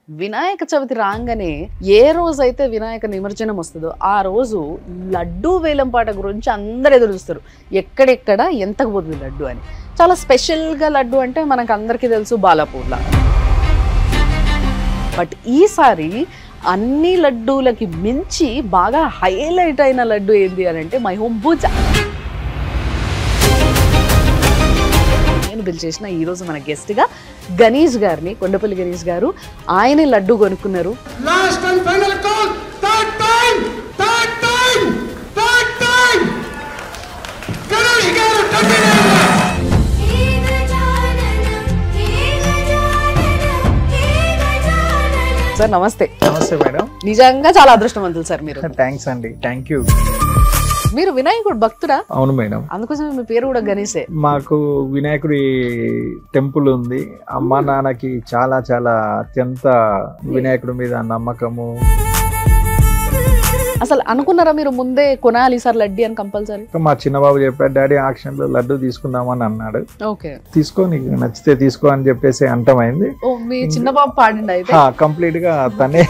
వినాయక చవితి రాగానే ఏ రోజైతే వినాయక నిమజ్జనం వస్తుందో ఆ రోజు లడ్డూ వేలంపాట గురించి అందరు ఎదురు చూస్తారు. ఎక్కడెక్కడ ఎంతకు పోతుంది లడ్డు అని. చాలా స్పెషల్గా లడ్డు అంటే మనకు అందరికీ తెలుసు బాలాపూర్లా. బట్ ఈసారి అన్ని లడ్డూలకి మించి బాగా హైలైట్ అయిన లడ్డు ఏంటి అని అంటే మై హోమ్ పూజ. పిలిచేసిన ఈరోజు మన గెస్ట్ గా గణేష్ గారిని, కొండపల్లి గణేష్ గారు. ఆయనే లడ్డు కొనుక్కున్నారు. సార్ నమస్తే. నమస్తే మేడం. నిజంగా చాలా అదృష్టవంతులు సార్ మీరు. థ్యాంక్స్ అండి. Thank you. మీరు వినాయకుడు భక్తుడా? అవును మేడం. అందుకోసం మీ పేరు కూడా గణేశే. మాకు వినాయకుడి టెంపుల్ ఉంది. అమ్మా నాన్నకి చాలా చాలా అత్యంత వినాయకుడి మీద నమ్మకము. అసలు అనుకున్నారా మీరు ముందే కొనాలి సార్ లడ్డీ అని కంపల్సరీ? మా చిన్నబాబు చెప్పాడు, డాడీ ఆక్షన్ లో లడ్డు తీసుకుందామని అన్నాడు. ఓకే, తీసుకో, నీకు నచ్చితే తీసుకో అని చెప్పేసి అంటమైంది. ఓ, మీ చిన్నబాబు పాడిండి అయితే? కంప్లీట్ గా తనే.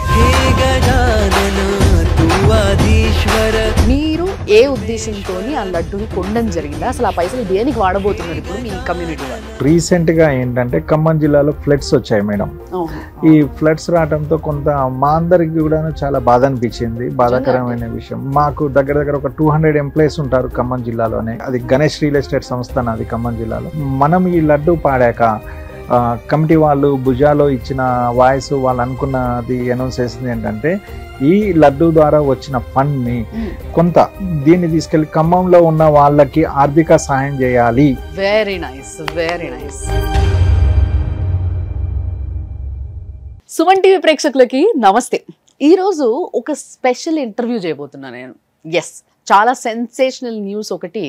మీరు ఏ ఉద్దేశంతో ఆ లడ్డూని కొనడం జరిగిందా? అసలు ఆ పైసలు దేనికి వాడబోతున్నారు ఇప్పుడు మీ కమ్యూనిటీ వాళ్ళు? రీసెంట్ గా ఏంటంటే ఖమ్మం జిల్లాలో ఫ్లడ్స్ వచ్చాయి మేడం. ఈ ఫ్లడ్స్ రావడంతో కొంత మా అందరికి కూడా చాలా బాధ అనిపించింది. బాధాకరమైన విషయం. మాకు దగ్గర దగ్గర ఒక 200 ఎంప్లాయీస్ ఉంటారు ఖమ్మం జిల్లాలోనే. అది గణేష్ రియల్ ఎస్టేట్ సంస్థ నాది ఖమ్మం జిల్లాలో. మనం ఈ లడ్డు పాడాక కమిటీ వాళ్ళు భుజాలో ఇచ్చిన వాయిస్ వాళ్ళు అనుకున్నది అనౌన్స్ చేసింది ఏంటంటే, ఈ లడ్డు ద్వారా వచ్చిన ఫండ్ ని కొంత దీన్ని తీసుకెళ్లి ఖమ్మంలో ఉన్న వాళ్ళకి ఆర్థిక సహాయం చేయాలి. Very nice, very nice. Suman TV ప్రేక్షకులకి నమస్తే. ఈరోజు ఒక స్పెషల్ ఇంటర్వ్యూ చేయబోతున్నాను నేను. ఎస్, చాలా సెన్సేషనల్ న్యూస్ ఒకటి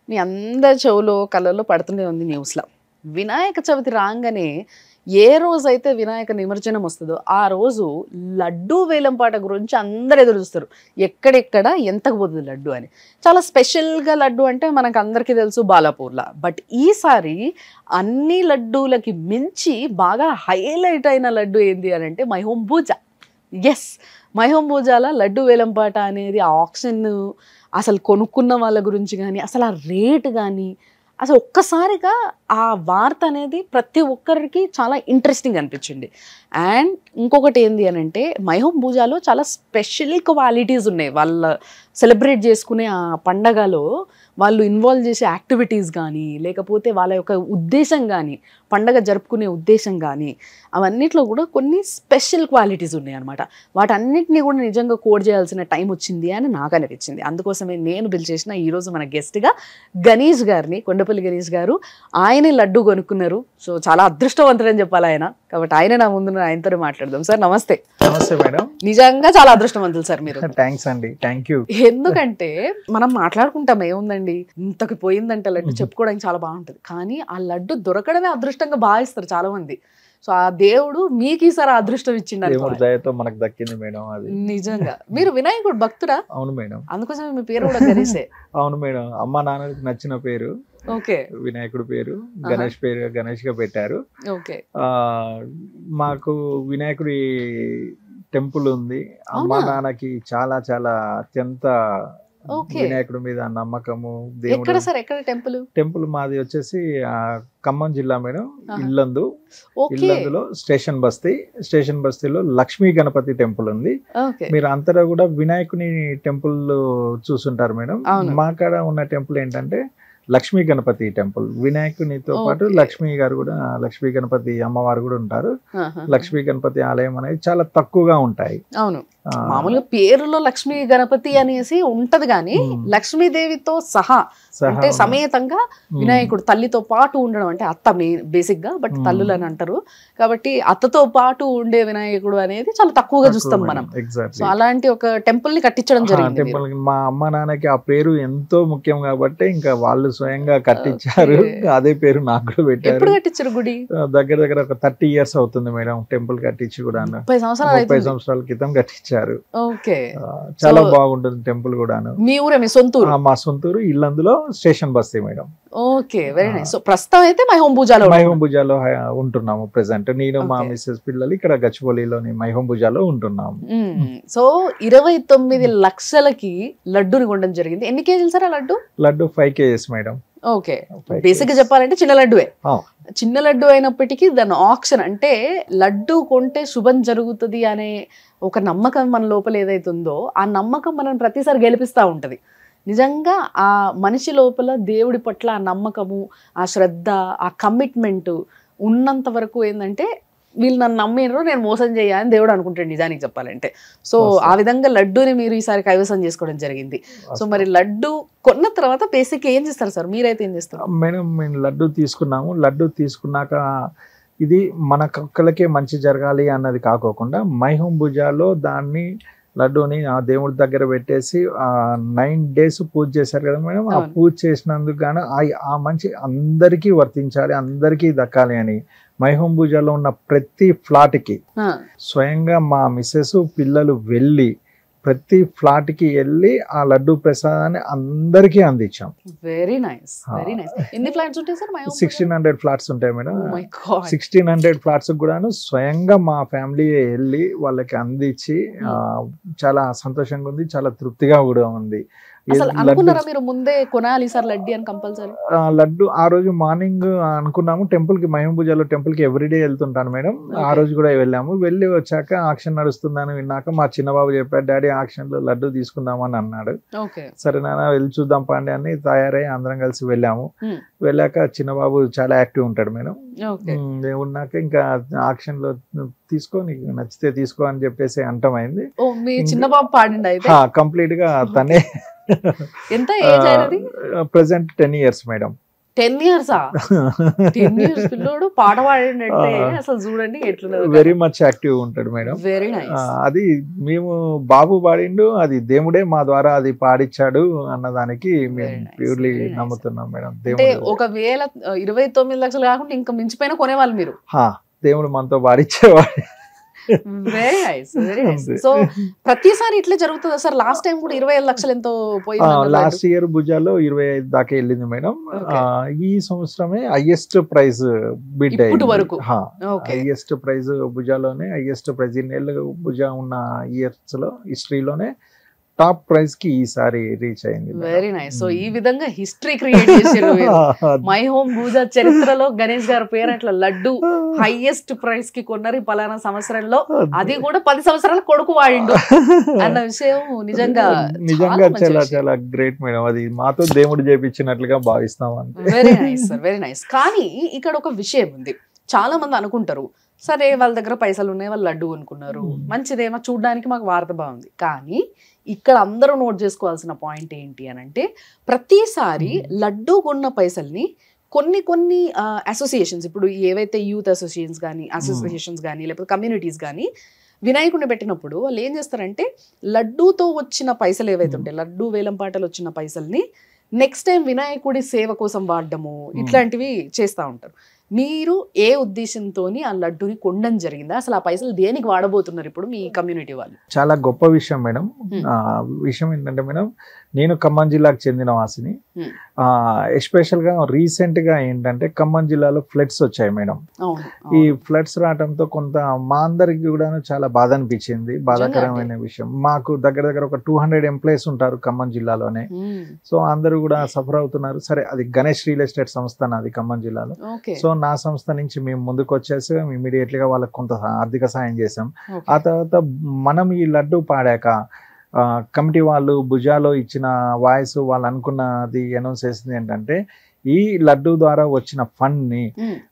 మీ అందరి చెవులో కళ్ళల్లో పడుతూనే ఉంది న్యూస్లో. వినాయక చవితి రాగానే ఏ రోజైతే వినాయక నిమజ్జనం వస్తుందో ఆ రోజు లడ్డూ వేలంపాట గురించి అందరు ఎదురు చూస్తారు. ఎక్కడెక్కడ ఎంతకు పోతుంది లడ్డు అని. చాలా స్పెషల్గా లడ్డు అంటే మనకు అందరికీ తెలుసు బాలాపూర్లా. బట్ ఈసారి అన్ని లడ్డూలకి మించి బాగా హైలైట్ అయిన లడ్డు ఏంటి అని అంటే My Home puja. Yes, My Home పూజాల లడ్డు వేలంపాట అనేది ఆ ఆప్షన్, అసలు కొనుక్కున్న వాళ్ళ గురించి కానీ, అసలు ఆ రేటు కానీ, అసలు ఒక్కసారిగా ఆ వార్త అనేది ప్రతి ఒక్కరికి చాలా ఇంట్రెస్టింగ్ అనిపించింది. అండ్ ఇంకొకటి ఏంది అని అంటే మై హోమ్ పూజాలో చాలా స్పెషల్ క్వాలిటీస్ ఉన్నాయి. వాళ్ళ సెలబ్రేట్ చేసుకునే ఆ పండగలో వాళ్ళు ఇన్వాల్వ్ చేసే యాక్టివిటీస్ కానీ, లేకపోతే వాళ్ళ యొక్క ఉద్దేశం కానీ, పండగ జరుపుకునే ఉద్దేశం కానీ, అవన్నిట్లో కూడా కొన్ని స్పెషల్ క్వాలిటీస్ ఉన్నాయి అనమాట. వాటన్నిటిని కూడా నిజంగా కోడ్ చేయాల్సిన టైం వచ్చింది అని నాకు అనిపించింది. అందుకోసమే నేను పిలిచేసిన ఈరోజు మన గెస్ట్గా గణేష్ గారిని, కొండపల్లి గణేష్ గారు. ఆయనే లడ్డు కొనుక్కున్నారు. సో చాలా అదృష్టవంతుడని చెప్పాలి ఆయన. కాబట్టి ఆయన నా ముందు ఆయనతో మాట్లాడదాం. సార్ నమస్తే. నమస్తే మేడం. నిజంగా చాలా అదృష్టవంతులు సార్ మీరు. థ్యాంక్స్ అండి. Thank you. ఎందుకంటే మనం మాట్లాడుకుంటాం ఏముందండి, ఇంతకు పోయిందంటే లడ్డు చెప్పుకోవడానికి చాలా బాగుంటుంది. కానీ ఆ లడ్డు దొరకడమే అదృష్టంగా భావిస్తారు చాలా మంది. సో ఆ దేవుడు మీకు ఈసారి అదృష్టం ఇచ్చిండు, మనకు దక్కింది మేడం. అది నిజంగా. మీరు వినాయకుడు భక్తుడా? అవును మేడం. అందుకోసమే మీ పేరు కూడా గణేశే. అవును మేడం. అమ్మ నాన్నకి నచ్చిన పేరు. ఓకే, వినాయకుడు పేరు గణేష్ పేరు గణేష్ గా పెట్టారు. ఓకే. మాకు వినాయకుడి టెంపుల్ ఉంది. అమ్మా నాన్నకి చాలా చాలా అత్యంత వినాయకుడి మీద నమ్మకము. ఎక్కడ సార్, ఎక్కడ టెంపుల్? టెంపుల్ మాది వచ్చేసి ఖమ్మం జిల్లా మేడం. ఇల్లందులో స్టేషన్ బస్తీలో లక్ష్మీ గణపతి టెంపుల్ ఉంది. మీరు అంతటా కూడా వినాయకుని టెంపుల్ చూసుంటారు మేడం. మా కాడ ఉన్న టెంపుల్ ఏంటంటే లక్ష్మీ గణపతి టెంపుల్. వినాయకునితో పాటు లక్ష్మీ గారు కూడా, లక్ష్మీ గణపతి అమ్మవారు కూడా ఉంటారు. లక్ష్మీ గణపతి ఆలయం అనేది చాలా తక్కువగా ఉంటాయి. అవును, మామూలుగా పేరులో లక్ష్మీ గణపతి అనేసి ఉంటది కానీ లక్ష్మీదేవితో సహా అంటే సమేతంగా వినాయకుడు తల్లితో పాటు ఉండడం, అంటే అత్త బేసిక్ గా, బట్ తల్లులు అని అంటారు కాబట్టి అత్తతో పాటు ఉండే వినాయకుడు అనేది చాలా తక్కువగా చూస్తాం మనం. సో అలాంటి ఒక టెంపుల్ ని కట్టించడం జరిగింది. మా అమ్మ నాన్నకి ఆ పేరు ఎంతో ముఖ్యం కాబట్టి ఇంకా వాళ్ళు స్వయంగా కట్టించారు. అదే పేరు నాకు కూడా పెట్టారు. ఎప్పుడు కట్టించారు గుడి? దగ్గర దగ్గర ఒక 30 years అవుతుంది మేడం టెంపుల్ కట్టించి కూడా. 30 సంవత్సరాల క్రితం కట్టించారు. ఇచ్చారు. ఓకే. చాలా బాగుంటుంది టెంపుల్ కూడాను. మీ ఊరే, మీ సొంతూరు? మా సొంతూరు. ఇల్లందులో స్టేషన్ బస్తీ madam. Okay, very nice. So ప్రస్తుతం అయితే మైహోం భుజాలో ఉంటున్నాము ప్రెసెంట్. నేను మా మిస్సెస్ పిల్లలు ఇక్కడ గచ్చిబౌలిలోని మైహోం భుజాలో ఉంటున్నాము. సో 29 లక్షలకి లడ్డూని కొనడం జరిగింది. ఎన్ని కేజీలు సార్ ఆ laddu? Laddu 5 kgs madam. Okay, basic గా చెప్పాలంటే చిన్న లడ్డువే. చిన్న లడ్డు అయినప్పటికీ దాని ఆక్షన్ అంటే లడ్డు కొంటే శుభం జరుగుతుంది అనే ఒక నమ్మకం మన లోపల ఏదైతే ఉందో ఆ నమ్మకం మనం ప్రతిసారి గెలిపిస్తూ ఉంటుంది. నిజంగా ఆ మనిషి లోపల దేవుడి పట్ల ఆ నమ్మకము, ఆ శ్రద్ధ, ఆ కమిట్మెంట్ ఉన్నంత వరకు ఏంటంటే వీళ్ళు నన్ను నమ్మినరు, నేను మోసం చేయాలని దేవుడు అనుకుంటాడు నిజానికి చెప్పాలంటే. సో ఆ విధంగా లడ్డూని మీరు ఈసారి కైవసం చేసుకోవడం జరిగింది. సో మరి లడ్డు కొన్న తర్వాత బేసిక్ ఏం చేస్తారు సార్? మీరైతే ఏం చేస్తారు? మేడం మేము లడ్డు తీసుకున్నాము. లడ్డు తీసుకున్నాక ఇది మన ఒక్కలకే మంచి జరగాలి అన్నది కాకోకుండా మైహోం భుజాలో దాన్ని లడ్డూని ఆ దేవుడి దగ్గర పెట్టేసి 9 days పూజ చేశారు కదా మేడం. ఆ పూజ చేసినందుకు గాను ఆ మంచి అందరికీ వర్తించాలి, అందరికీ దక్కాలి అని మైహోం భుజాలో ఉన్న ప్రతి ఫ్లాట్కి స్వయంగా మా మిస్సెస్ పిల్లలు వెళ్ళి ప్రతి ఫ్లాట్ కి వెళ్ళి ఆ లడ్డు ప్రసాదాన్ని అందరికీ అందించాం. Very nice, very nice. ఎన్ని ఫ్లాట్స్ ఉంటాయి సార్? 1600 ఫ్లాట్స్ ఉంటాయి మేడం. 1600 ఫ్లాట్స్ కూడాను స్వయంగా మా ఫ్యామిలీ వెళ్ళి వాళ్ళకి అందించి చాలా సంతోషంగా ఉంది, చాలా తృప్తిగా కూడా ఉంది. అనుకున్నారా మీరు ముందే కొనాలి సార్ లడ్డు అని కంపల్సరీ? లడ్డు ఆ రోజు మార్నింగ్ అనుకున్నాము. టెంపుల్ కి మైహోం భుజాలో టెంపుల్ కి ఎవ్రీడే వెళ్తుంటాను మేడం. ఆ రోజు కూడా వెళ్ళాము. వెళ్ళి వచ్చాక ఆక్షన్ నడుస్తుందని విన్నాక మా చిన్నబాబు చెప్పాడు, డాడీ ఆక్షన్ లో లడ్డు తీసుకుందామని అన్నాడు. సరే నాన్న వెళ్ళి చూద్దాం పాండి అని తయారై అందరం కలిసి వెళ్ళాము. వెళ్ళాక చిన్నబాబు చాలా యాక్టివ్ ఉంటాడు మేడం. ఉన్నాక ఇంకా ఆక్షన్ లో తీసుకో, నీకు నచ్చితే తీసుకో అని చెప్పేసి అంటమైంది. చిన్నబాబు పాడిండి కంప్లీట్ గా తనే. ఎంత ఏజ్ అయినది? Present 10 years madam. 10 years? 10 years పిల్లోడు పాట పాడిందంటే అసలు చూడండి ఎట్లున్నది. వెరీ మచ్ యాక్టివ్ ఉంటాడు మేడం. Very nice. అది మేము బాబు పాడిండు, అది దేవుడే మా ద్వారా అది పాడిచ్చాడు అన్నదానికి మేము ప్యూర్లీ నమ్ముతున్నాం మేడం. అంటే ఒకవేళ 29 లక్షలు కాకుండా ఇంకా మించిపోయినా కొనేవాళ్ళు మీరు? దేవుడు మనతో పాడిచ్చేవాడు. Very nice, very nice. So ప్రతిసారి ఇట్లా జరుగుతుందా సార్? లాస్ట్ టైం కూడా 25 లక్షలు ఎంతో పోయింది. లాస్ట్ ఇయర్ భుజాలో 25 దాకా వెళ్ళింది మేడం. ఈ సంవత్సరమే హైయెస్ట్ ప్రైజ్ బిడ్ వరకు. హైయెస్ట్ ప్రైజ్ భుజాలోనే హైయెస్ట్ ప్రైజ్ ఇన్నేళ్ళు భుజ ఉన్న ఇయర్స్ లో హిస్టరీలోనే టాప్ ప్రైజ్ కి ఈసారి రీచ్ అయింది. Very nice. సో ఈ విధంగా హిస్టరీ క్రియేట్ చేశారు. మైహోం భుజా చరిత్రలో గణేష్ గారి పేరు అట్లా లడ్డు హైయెస్ట్ ప్రైజ్ కి కొన్నారు పలానా సంవత్సరంలో, అది కూడా 10 సంవత్సరాల కొడుకు వాడిండు అన్న విషయం నిజంగా చాలా చాలా గ్రేట్ మేడం. అది మాతో దేవుడు చేపించినట్లుగా భావిస్తాం. Very nice sir, very nice. కానీ ఇక్కడ ఒక విషయం ఉంది, చాలా మంది అనుకుంటారు సరే వాళ్ళ దగ్గర పైసలు ఉన్నాయి, వాళ్ళు లడ్డు కొనుక్కున్నారు, మంచిదేమో చూడడానికి మాకు వార్త బాగుంది. కానీ ఇక్కడ అందరూ నోట్ చేసుకోవాల్సిన పాయింట్ ఏంటి అని అంటే, ప్రతిసారి లడ్డు కొన్న పైసల్ని కొన్ని అసోసియేషన్స్, ఇప్పుడు ఏవైతే యూత్ అసోసియేషన్స్ కానీ లేకపోతే కమ్యూనిటీస్ కానీ వినాయకుడిని పెట్టినప్పుడు వాళ్ళు ఏం చేస్తారంటే లడ్డూతో వచ్చిన పైసలు ఏవైతే ఉంటాయి, లడ్డు వేలం పాటలు వచ్చిన పైసల్ని నెక్స్ట్ టైం వినాయకుడి సేవ కోసం వాడడము ఇట్లాంటివి చేస్తూ ఉంటారు. మీరు ఏ ఉద్దేశంతో ఆ లడ్డూని కొనడం జరిగిందా? అసలు ఆ పైసలు దేనికి వాడబోతున్నారు ఇప్పుడు మీ కమ్యూనిటీ వాళ్ళు? చాలా గొప్ప విషయం మేడం. విషయం ఏంటంటే మేడం, నేను ఖమ్మం జిల్లాకు చెందిన వాసిని. ఎస్పెషల్ గా రీసెంట్ గా ఏంటంటే ఖమ్మం జిల్లాలో ఫ్లడ్స్ వచ్చాయి మేడం. ఈ ఫ్లడ్స్ రావడంతో కొంత మా అందరికి కూడా చాలా బాధ అనిపించింది, బాధాకరమైన విషయం. మాకు దగ్గర ఒక 200 ఎంప్లాయీస్ ఉంటారు ఖమ్మం జిల్లాలోనే. సో అందరూ కూడా సఫర్ అవుతున్నారు. సరే, అది గణేష్ రియల్ ఎస్టేట్ సంస్థ నాది ఖమ్మం జిల్లాలో. సో నా సంస్థ నుంచి మేము ముందుకు వచ్చేసి ఇమీడియట్లీ గా వాళ్ళకి కొంత ఆర్థిక సాయం చేసాం. ఆ తర్వాత మనం ఈ లడ్డు పాడాక కమిటీ వాళ్ళు భుజాలో ఇచ్చిన వాయిస్ వాళ్ళు అనుకున్నది అనౌన్స్ చేసింది ఏంటంటే, ఈ లడ్డు ద్వారా వచ్చిన ఫండ్ ని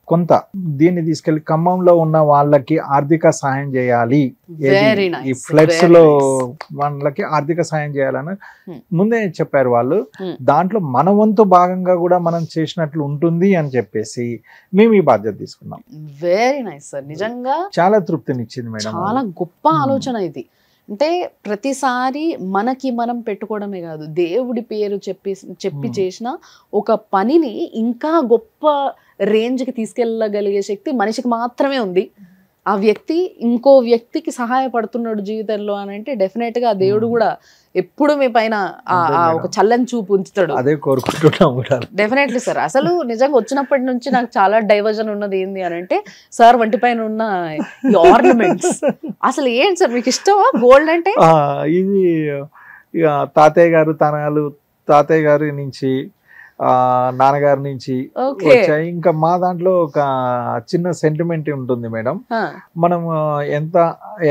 కొంత దీన్ని తీసుకెళ్లి ఖమ్మంలో ఉన్న వాళ్ళకి ఆర్థిక సాయం చేయాలి, ఈ ఫ్లడ్స్ లో వాళ్ళకి ఆర్థిక సాయం చేయాలని ముందే చెప్పారు వాళ్ళు. దాంట్లో మన వంతు భాగంగా కూడా మనం చేసినట్లు ఉంటుంది అని చెప్పేసి మేము ఈ బాధ్యత తీసుకున్నాం. వెరీ నైస్ సార్, నిజంగా చాలా తృప్తినిచ్చింది మేడం. చాలా గొప్ప ఆలోచన ఇది. అంటే ప్రతిసారి మనకి మనం పెట్టుకోవడమే కాదు, దేవుడి పేరు చెప్పి చేసిన ఒక పనిని ఇంకా గొప్ప రేంజ్కి తీసుకెళ్ళగలిగే శక్తి మనిషికి మాత్రమే ఉంది. ఆ వ్యక్తి ఇంకో వ్యక్తికి సహాయపడుతున్నాడు జీవితంలో అని అంటే డెఫినెట్ గా దేవుడు కూడా ఎప్పుడు మీ పైన ఒక చల్లని చూపు ఉంచుతాడు. అదే కోరుకుంటున్నాం కూడా. Definitely sir. అసలు నిజంగా వచ్చినప్పటి నుంచి నాకు చాలా డైవర్జన్ ఉన్నది ఏంది అని అంటే సార్ వంటి పైన ఉన్న ఈ ఆర్నమెంట్స్ అసలు ఏంటి సార్ మీకు ఇష్టమా గోల్డ్ అంటే? ఇది తాతయ్య గారి నుంచి నాన్నగారి నుంచి వచ్చాయి. ఇంకా మా దాంట్లో ఒక చిన్న సెంటిమెంట్ ఉంటుంది మేడం. మనం ఎంత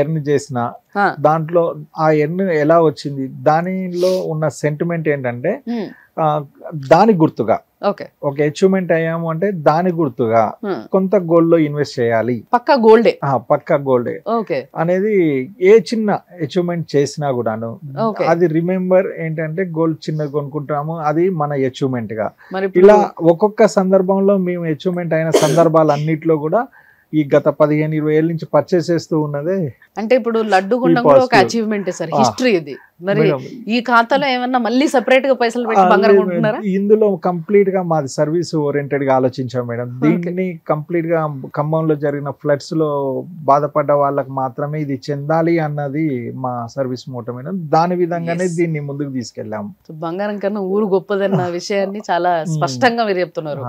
ఎర్న్ చేసినా దాంట్లో ఆ ఎర్న్ ఎలా వచ్చింది దానిలో ఉన్న సెంటిమెంట్ ఏంటంటే దాని గుర్తుగా ఒక అచీవ్మెంట్ అయ్యాము అంటే దాని గుర్తుగా కొంత గోల్డ్ లో ఇన్వెస్ట్ చేయాలి. పక్కా గోల్డే అనేది ఏ చిన్న అచీవ్మెంట్ చేసినా కూడాను అది రిమెంబర్ ఏంటంటే గోల్డ్ చిన్నది కొనుక్కుంటాము, అది మన అచీవ్మెంట్ గా. ఇలా ఒక్కొక్క సందర్భంలో మేము అచీవ్మెంట్ అయిన సందర్భాలు అన్నిట్లో కూడా ఈ గత 15-20 ఏళ్ళ నుంచి పర్చేస్ చేస్తూ ఉన్నదే. అంటే ఇప్పుడు లడ్డు కొనడం కూడా ఒక అచీవ్మెంట్ సార్, హిస్టరీ ఇది. మరి ఈ ఖాతాలో ఏమన్నా మళ్ళీ సెపరేట్ గా పైసలు పెట్టి బంగారం కొంటున్నారా? ఇందులో కంప్లీట్ గా మాది సర్వీస్ ఓరియంటెడ్ గా ఆలోచించాం మేడం. దీన్ని కంప్లీట్ గా ఖమ్మంలో జరిగిన ఫ్లడ్స్ లో బాధపడ్డ వాళ్ళకి మాత్రమే ఇది చెందాలి అన్నది మా సర్వీస్ మోటో మేడం. దాని విధంగానే దీన్ని ముందుకు తీసుకెళ్ళాము. బంగారం కన్నా ఊరు గొప్పదన్న విషయాన్ని చాలా స్పష్టంగా మీరు చెప్తున్నారు.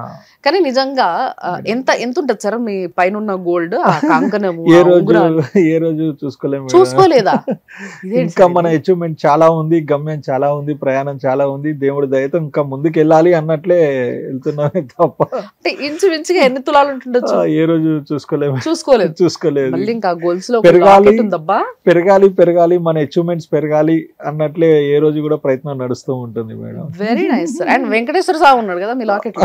కానీ నిజంగా ఎంత ఉంటుంది సార్ మీ పైన గోల్డ్? ఏ రోజు చూసుకోలేదా? ఇంకా మన అచీవ్మెంట్ చాలా ఉంది, గమ్యం చాలా ఉంది, ప్రయాణం చాలా ఉంది. దేవుడి దయతో ఇంకా ముందుకు వెళ్ళాలి అన్నట్లే వెళ్తున్నామే తప్ప ఇంచుమించుగా ఎన్ని తులాలు ఉంటుండొచ్చు ఏ రోజు చూసుకోలేదు. ఇంకా గోల్స్ లో పెరగాలి మన అచీవ్మెంట్స్ పెరగాలి అన్నట్లే ఏ రోజు కూడా ప్రయత్నం నడుస్తూ ఉంటుంది madam. Very nice. And Venkateswara Swamy ఉన్నాడు కదా మీ లాకెట్?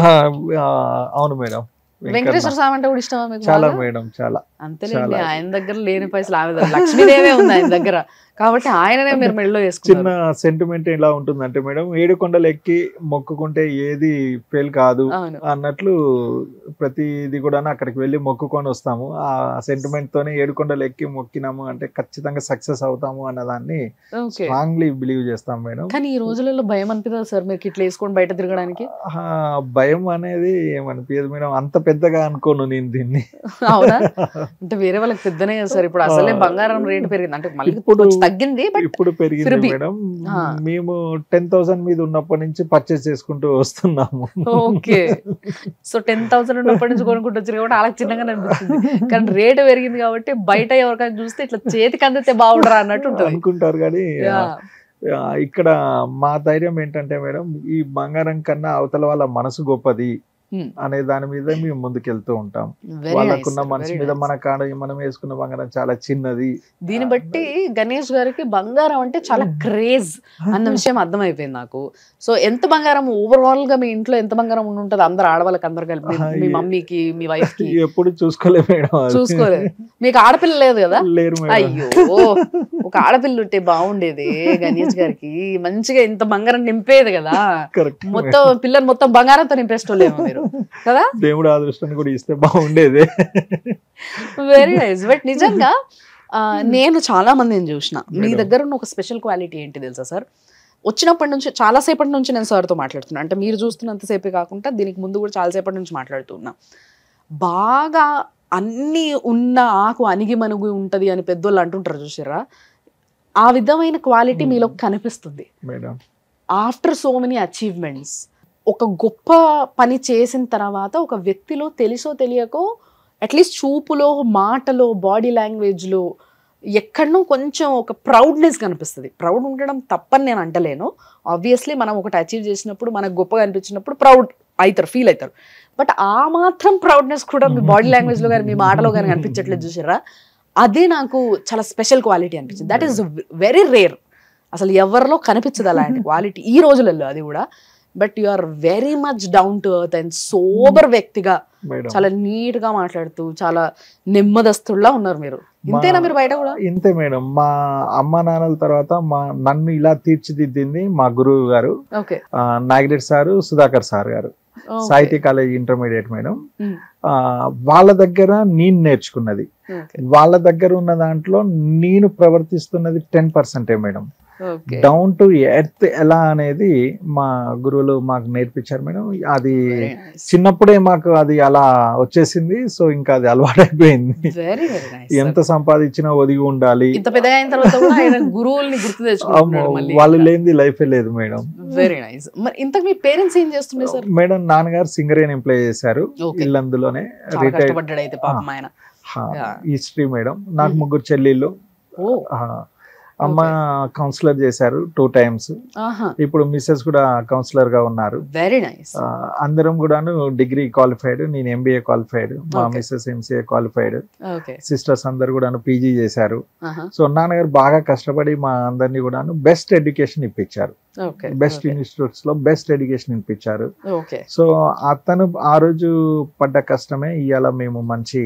అవును మేడం. వెంకటేశ్వర స్వామి అంటే కూడా ఇష్టమా మీకు? చాలా మేడం, చాలా. అంతేలేండి, ఆయన దగ్గర లేని పైసలు ఆమె లక్ష్మీదేవే ఉంది ఆయన దగ్గర, కాబట్టి ఆయననే మీరు మెడలో వేసుకున్నారు. చిన్న సెంటిమెంట్ ఎలా ఉంటుందంటే మేడం, 7 కొండలు ఎక్కి మొక్కుకుంటే ఏది ఫెయిల్ కాదు అన్నట్లు ప్రతిది కూడా అక్కడికి వెళ్ళి మొక్కుకొని వస్తాము. ఆ సెంటిమెంట్ తోనే 7 కొండలు ఎక్కి మొక్కినాము అంటే ఖచ్చితంగా సక్సెస్ అవుతాము అన్నదాన్ని స్ట్రాంగ్లీ బిలీవ్ చేస్తాం మేడం. కానీ ఈ రోజులలో భయం అనిపిస్తుంది సార్ మీకు ఇట్లా వేసుకొని బయట తిరగడానికి? భయం అనేది ఏమనిపించదు మేడం, అంత పెద్దగా అనుకోను నేను దీన్ని. అవునా? అంటే వేరే వాళ్ళకి పెద్దనే కదా సార్. ఇప్పుడు అసలే బంగారం రేటు పెరిగింది అంటే మళ్ళీ తగ్గింది, ఇప్పుడు పెరిగింది మేడం. మేము 10,000 మీద ఉన్నప్పటి నుంచి పర్చేస్ చేసుకుంటూ వస్తున్నాము. ఓకే, సో 10,000 ఉన్నప్పటి నుంచి కొనుక్కుంటూ వచ్చారు కాబట్టి అలా చిన్నగా అనిపిస్తుంది. కానీ రేటు పెరిగింది కాబట్టి బయట ఎవరికైనా చూస్తే ఇట్లా చేతికి అందితే బాగుండరా అన్నట్టు ఉంటుంది అనుకుంటారు. కానీ ఇక్కడ మా ధైర్యం ఏంటంటే మేడం, ఈ బంగారం కన్నా అవతల వాళ్ళ మనసు గొప్పది అనే దాని మీద మేము ముందుకెళ్తూ ఉంటాం. వాళ్ళకున్న మనసు మీద మన కాడ మనం వేసుకున్న బంగారం చాలా చిన్నది. దీన్ని బట్టి గణేష్ గారికి బంగారం అంటే చాలా క్రేజ్ అన్న విషయం అర్థమైపోయింది నాకు. సో ఎంత బంగారం ఓవరాల్ గా మీ ఇంట్లో ఎంత బంగారం ఉంటుంది? అందరు ఆడవాళ్ళకి అందరు కలిపి, మీ మమ్మీకి మీ వైఫ్ కి? ఎప్పుడు చూసుకోలేదు. మీకు ఆడపిల్ల లేదు కదా? లేరు. అయ్యో, ఒక ఆడపిల్ల ఉంటే బాగుండేది గణేష్ గారికి, మంచిగా ఇంత బంగారం నింపేది కదా. మొత్తం పిల్లలు మొత్తం బంగారంతో నింపేసుకోలేము మీరు కదా? దేవుడు అదృష్టాన్ని కూడా ఇస్తే బాగుండేది. Very nice. బట్ నిజంగా నేను చాలా మందిని చూసిన, మీ దగ్గర ఉన్న ఒక స్పెషల్ క్వాలిటీ ఏంటి తెలుసా సార్? వచ్చినప్పటి నుంచి చాలాసేపటి నుంచి నేను సార్తో మాట్లాడుతున్నా, అంటే మీరు చూస్తున్నంతసేపే కాకుండా దీనికి ముందు కూడా చాలాసేపటి నుంచి మాట్లాడుతున్నా. బాగా అన్నీ ఉన్న ఆకు అణిగి మనుగు ఉంటుంది అని పెద్దోళ్ళు అంటుంటారు చూసారా, ఆ విధమైన క్వాలిటీ మీలో కనిపిస్తుంది. ఆఫ్టర్ సో మెనీ అచీవ్మెంట్స్, ఒక గొప్ప పని చేసిన తర్వాత ఒక వ్యక్తిలో తెలుసో తెలియకో అట్లీస్ట్ చూపులో, మాటలో, బాడీ లాంగ్వేజ్లో ఎక్కడనో కొంచెం ఒక ప్రౌడ్నెస్ కనిపిస్తుంది. ప్రౌడ్ ఉండడం తప్పని నేను అంటలేను. ఆబ్వియస్లీ మనం ఒకటి అచీవ్ చేసినప్పుడు, మనకు గొప్పగా అనిపించినప్పుడు ప్రౌడ్ అవుతారు, ఫీల్ అవుతారు. బట్ ఆ మాత్రం ప్రౌడ్నెస్ కూడా మీ బాడీ లాంగ్వేజ్లో కానీ మీ మాటలో కానీ కనిపించట్లేదు చూసారా? అదే నాకు చాలా స్పెషల్ క్వాలిటీ అనిపించింది. That is very rare. అసలు ఎవరిలో కనిపించదు అలాంటి క్వాలిటీ ఈ రోజులలో, అది కూడా. But you are very much down to earth and sober వ్యక్తిగా, చాలా నీట్ గా మాట్లాడుతూ చాలా నెమ్మదస్తుల్లా ఉన్నారు మీరు. ఇంతేనా మీరు బయట కూడా? ఇంతే మేడం. మా అమ్మ నాన్నల తర్వాత నన్ను ఇలా తీర్చిదిద్దింది మా గురువు గారు నాగిరెడ్డి సారు, సుధాకర్ సార్ గారు, సాహితీ కాలేజ్ ఇంటర్మీడియట్ మేడం. వాళ్ళ దగ్గర నేను నేర్చుకున్నది, వాళ్ళ దగ్గర ఉన్న దాంట్లో నేను ప్రవర్తిస్తున్నది 10% మేడం. డౌన్ టు ఎర్త్ ఎలా అనేది మా గురువులు మాకు నేర్పించారు మేడం. అది చిన్నప్పుడే మాకు అది అలా వచ్చేసింది. సో ఇంకా అది అలవాటైపోయింది. ఎంత సంపాదించినా ఒదిగి ఉండాలి, వాళ్ళు లేనిది లైఫే లేదు మేడం. Very nice. మరి ఇంతకు మీ పేరెంట్స్ ఏం చేస్తున్నారు సార్? మేడం నాన్నగారు సింగరేన్ ఎంప్లాయ్ చేశారు, ఇల్లందులోనే రిటైర్డ్ హిస్టరీ మేడం. నాకు 3 చెల్లెళ్ళు. అమ్మ కౌన్సిలర్ చేశారు 2 times. ఇప్పుడు మిస్సెస్ కూడా కౌన్సిలర్ గా ఉన్నారు. Very nice. అందరం కూడాను డిగ్రీ క్వాలిఫైడ్. నేను ఎంబీఏ క్వాలిఫైడ్, మా మిస్సెస్ ఎంసీఏ క్వాలిఫైడ్. సిస్టర్స్ అందరు కూడాను పీజీ చేశారు. సో నాన్నగారు బాగా కష్టపడి మా అందరినీ కూడాను బెస్ట్ ఎడ్యుకేషన్ ఇప్పించారు. బెస్ట్ ఇన్స్టిట్యూట్స్ లో బెస్ట్ ఎడ్యుకేషన్ ఇప్పించారు. సో అతను ఆ రోజు పడ్డ కష్టమే ఇవాళ మేము మంచి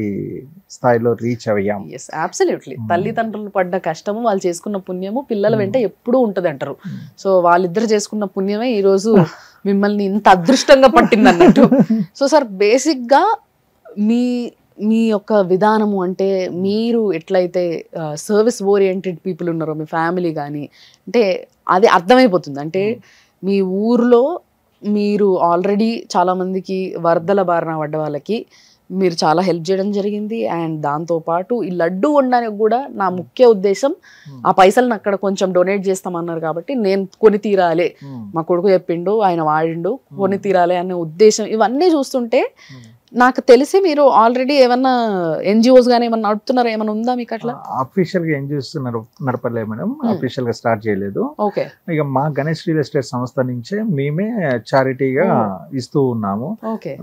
స్థాయిలో రీచ్ అయ్యాం. అబ్సల్యూట్లీ. తల్లిదండ్రులు పడ్డ కష్టము, వాళ్ళు చేసుకున్న పుణ్యము పిల్లల వెంట ఎప్పుడూ ఉంటది అంటారు. సో వాళ్ళిద్దరు చేసుకున్న పుణ్యమే ఈ రోజు మిమ్మల్ని ఇంత అదృష్టంగా పట్టింది అన్నట్టు. సో సార్, బేసిక్ గా మీ యొక్క విధానము అంటే మీరు ఎట్లయితే సర్వీస్ ఓరియంటెడ్ పీపుల్ ఉన్నారో మీ ఫ్యామిలీ కానీ, అంటే అది అర్థమైపోతుంది. అంటే మీ ఊర్లో మీరు ఆల్రెడీ చాలామందికి వరదల బారిన పడ్డ వాళ్ళకి మీరు చాలా హెల్ప్ చేయడం జరిగింది. అండ్ దాంతోపాటు ఈ లడ్డు ఉండడానికి కూడా నా ముఖ్య ఉద్దేశం, ఆ పైసలను అక్కడ కొంచెం డొనేట్ చేస్తామన్నారు కాబట్టి నేను కొని తీరాలి, మా కొడుకు చెప్పిండు, ఆయన వాడిండు, కొని తీరాలి అనే ఉద్దేశం. ఇవన్నీ చూస్తుంటే నాకు తెలిసి మీరు ఆల్రెడీ ఏమన్నా ఎన్జిఓస్ గానీ ఏమన్నా నడుపుతున్నారా? ఏమన్నా ఉందా మీకు అట్లా? అఫీషియల్ గా ఎన్జిఓస్ నడపలేదు మేడం, అఫీషియల్ గా స్టార్ట్ చేయలేదు. ఇక మా గణేష్ రియల్ ఎస్టేట్ సంస్థ నుంచే మేమే చారిటీగా ఇస్తూ ఉన్నాము.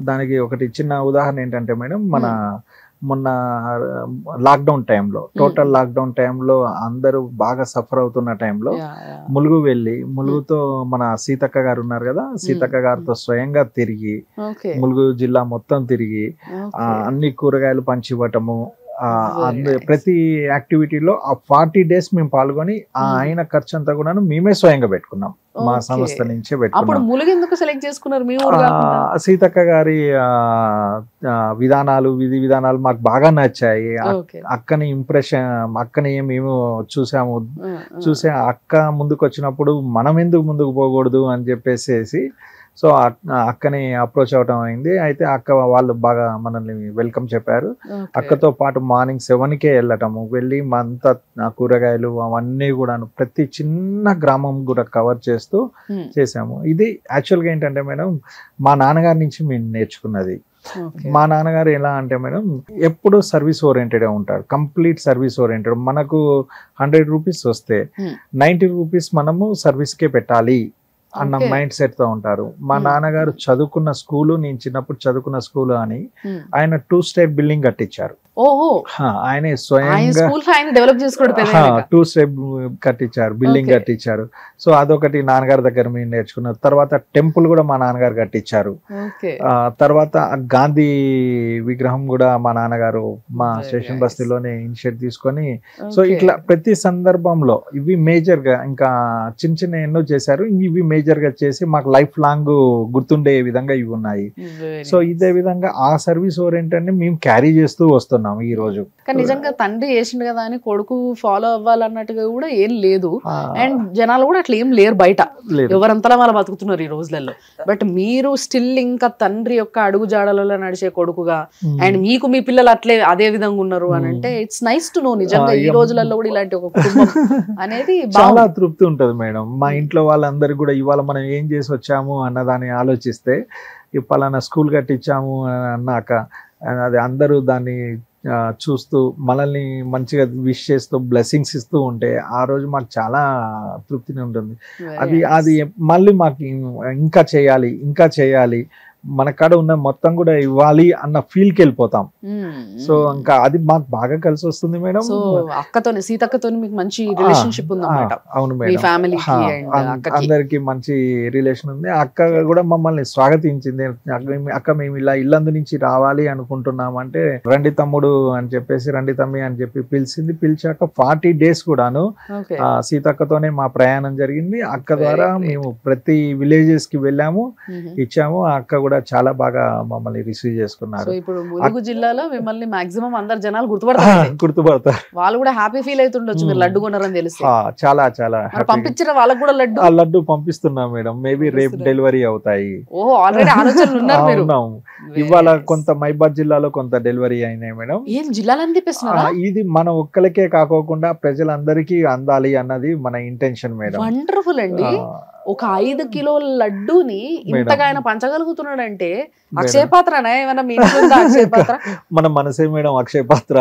దానికి ఒకటి చిన్న ఉదాహరణ ఏంటంటే మేడం, మొన్న లాక్డౌన్ టైంలో, టోటల్ లాక్డౌన్ టైంలో అందరూ బాగా సఫర్ అవుతున్న టైంలో ములుగు వెళ్ళి, ములుగుతో మన సీతక్క గారు ఉన్నారు కదా, సీతక్క గారితో స్వయంగా తిరిగి ములుగు జిల్లా మొత్తం తిరిగి అన్ని కూరగాయలు పంచివ్వటము, ప్రతి యాక్టివిటీలో ఆ 40 days మేము పాల్గొని ఆయన ఖర్చు అంతా కూడా మేమే స్వయంగా పెట్టుకున్నాం. మా సంస్థ నుంచే పెట్టుకున్నాం. సీతక్క గారి విధి విధానాలు మాకు బాగా నచ్చాయి. అక్కని అక్కని మేము చూసే అక్క ముందుకు వచ్చినప్పుడు మనం ఎందుకు ముందుకు పోకూడదు అని చెప్పేసి సో అక్కని అప్రోచ్ అవడం అయింది. అయితే అక్క వాళ్ళు బాగా మనల్ని వెల్కమ్ చెప్పారు. అక్కతో పాటు మార్నింగ్ 7కే వెళ్ళటము, వెళ్ళి అంతా కూరగాయలు అవన్నీ కూడా ప్రతి చిన్న గ్రామం కూడా కవర్ చేస్తూ చేసాము. ఇది యాక్చువల్గా ఏంటంటే మేడం, మా నాన్నగారి నుంచి మేము నేర్చుకున్నది. మా నాన్నగారు ఎలా అంటే మేడం, ఎప్పుడు సర్వీస్ ఓరియంటెడ్ ఉంటారు, కంప్లీట్ సర్వీస్ ఓరియంటెడ్. మనకు 100 రూపీస్ వస్తే 90 రూపీస్ మనము సర్వీస్కే పెట్టాలి అన్న మైండ్ సెట్ తో ఉంటారు. మా నాన్నగారు చదువుకున్న స్కూలు, నేను చిన్నప్పుడు చదువుకున్న స్కూలు అని ఆయన 2-step బిల్డింగ్ కట్టించారు. ఆయనే స్వయంగా 2-step కట్టించారు, బిల్డింగ్ కట్టించారు. సో అదొకటి నాన్నగారి దగ్గర మేము నేర్చుకున్నారు. తర్వాత టెంపుల్ కూడా మా నాన్నగారు కట్టించారు. తర్వాత గాంధీ విగ్రహం కూడా మా నాన్నగారు మా స్టేషన్ బస్తీలోనే ఇనిషియేట్ తీసుకొని, సో ఇట్లా ప్రతి సందర్భంలో ఇవి మేజర్ గా, ఇంకా చిన్న చిన్న ఎన్నో చేశారు, ఇవి మేజర్ గా చేసి మాకు లైఫ్ లాంగ్ గుర్తుండే విధంగా ఇవి ఉన్నాయి. సో ఇదే విధంగా ఆ సర్వీస్ ఓరియంటెడ్ ని మేము క్యారీ చేస్తూ వస్తున్నాం ఈ రోజు. కానీ నిజంగా తండ్రి చేసిండు కదా అని కొడుకు ఫాలో అవ్వాలన్నట్టుగా కూడా ఏం లేదు. అండ్ జనాలు కూడా అట్లా ఏం లేరు బయట, ఎవరంతలా వాళ్ళు బతుకుతున్నారు ఈ రోజులలో. బట్ మీరు స్టిల్ ఇంకా తండ్రి యొక్క అడుగు జాడలలో నడిచే కొడుకుగా, అండ్ మీకు మీ పిల్లలు అట్లే అదే విధంగా ఉన్నారు అని అంటే ఇట్స్ నైస్ టు నో. నిజంగా ఈ రోజులలో కూడా ఇలాంటి ఒక కుటుంబం అనేది చాలా తృప్తి ఉంటది మేడం. మా ఇంట్లో వాళ్ళందరూ కూడా ఇవాళ మనం ఏం చేసి వచ్చాము అన్నదాన్ని ఆలోచిస్తే, పలానా స్కూల్ కట్టించాము అన్నాక అది అందరూ దాన్ని చూస్తూ మనల్ని మంచిగా విష్ చేస్తూ బ్లెస్సింగ్స్ ఇస్తూ ఉంటే ఆ రోజు మాకు చాలా తృప్తిగా ఉంటుంది. అది మళ్ళీ మాకు ఇంకా చేయాలి మన కాడ ఉన్న మొత్తం కూడా ఇవ్వాలి అన్న ఫీల్ కి వెళ్ళిపోతాం. సో ఇంకా అది మాకు బాగా కలిసి వస్తుంది మేడం. అక్కతోని, సీతక్కతోని మీకు మంచి రిలేషన్షిప్ ఉందన్నమాట. అవును మేడం, అందరికి మంచి రిలేషన్ ఉంది. అక్క కూడా మమ్మల్ని స్వాగతించింది. అక్క మేము ఇలా ఇల్లందు నుంచి రావాలి అనుకుంటున్నాం అంటే, రండి తమ్ముడు అని చెప్పేసి, రండి తమ్మి అని చెప్పి పిలిచింది. పిలిచాక 40 days కూడాను సీతక్కతోనే మా ప్రయాణం జరిగింది. అక్క ద్వారా మేము ప్రతి విలేజెస్ కి వెళ్ళాము, ఇచ్చాము. అక్క కూడా చాలా బాగా మమ్మల్ని రిసీవ్ చేసుకున్నారు. సో ఇప్పుడు ములుగు జిల్లాలో మిమ్మల్ని మాక్సిమం అందరు జనాలు గుర్తుపడతారు. గుర్తుపడతారు. వాళ్ళు కూడా హ్యాపీ ఫీల్ అవుతుండొచ్చు మీరు లడ్డు కొన్నారని తెలిసి. చాలా చాలా పంపించిన వాళ్ళకి కూడా లడ్డు లడ్డు పంపిస్తున్నాం మేడం. మేబీ రేపు డెలివరీ అవుతాయి. ఓహో, ఆల్రెడీ ఆలోచనలు ఉన్నారు మీరు. ఇవాళ కొంత మైబాద్ జిల్లాలో కొంత డెలివరీ అయినాయి మేడం. ఏం జిల్లాలని తెప్పిస్తున్నారా? ఇది మన ఒక్కరికే కాకోకుండా ప్రజలందరికీ అందాలి అన్నది మన ఇంటెన్షన్ మేడం. వండర్ఫుల్ అండి. ఒక 5 కిలోల లడ్డూని ఇంతగా ఆయన పంచగలుగుతున్నాడు అంటే అక్షయ పాత్రనా? ఏమైనా మీ ఇంట్లో ఉందా అక్షయ పాత్ర? మన మనసే మేడం అక్షయ పాత్ర.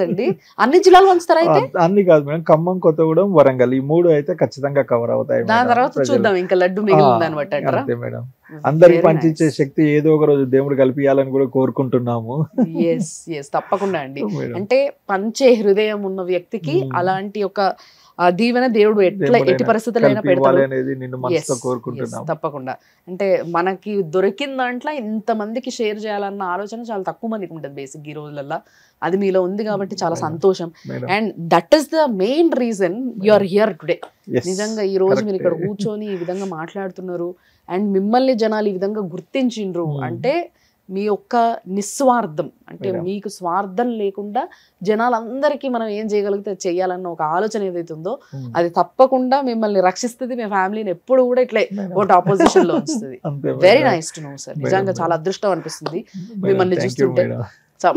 అండి అన్ని జిల్లాలు పంచుతారా అయితే? అన్ని కాదు మేడం, ఖమ్మం, కొత్తగూడెం, వరంగల్ ఈ 3 అయితే ఖచ్చితంగా కవర్ అవుతాయి. దాని తర్వాత చూద్దాం ఇంకా లడ్డు మిగిలిందని బట్టి అంటారా? అంతే మేడం. అందరికి పంచించే శక్తి ఏదో ఒక రోజు దేవుడు కలిపియాలని కూడా కోరుకుంటున్నాము. తప్పకుండా అండి. అంటే పంచే హృదయం ఉన్న వ్యక్తికి అలాంటి ఒక దీవెన దేవుడు ఎట్టి పరిస్థితుల్లో పెడతాడు. తప్పకుండా. అంటే మనకి దొరికిన దాంట్లో ఇంత మందికి షేర్ చేయాలన్న ఆలోచన చాలా తక్కువ మందికి ఉంటుంది బేసిక్ ఈ రోజులలో. అది మీలో ఉంది కాబట్టి చాలా సంతోషం. And that is the main reason you are here today. నిజంగా ఈ రోజు మీరు ఇక్కడ కూర్చొని ఈ విధంగా మాట్లాడుతున్నారు అండ్ మిమ్మల్ని జనాలు ఈ విధంగా గుర్తించిండ్రు అంటే మీ యొక్క నిస్వార్థం, అంటే మీకు స్వార్థం లేకుండా జనాలందరికీ మనం ఏం చేయగలిగితే చెయ్యాలన్న ఒక ఆలోచన ఏదైతే ఉందో అది తప్పకుండా మిమ్మల్ని రక్షిస్తుంది. మీ ఫ్యామిలీని ఎప్పుడు కూడా ఇట్లే ఒకటి ఆపోజిషన్ లో ఉంచుతుంది. Very nice to know sir. నిజంగా చాలా అదృష్టం అనిపిస్తుంది మిమ్మల్ని చూస్తుంటే.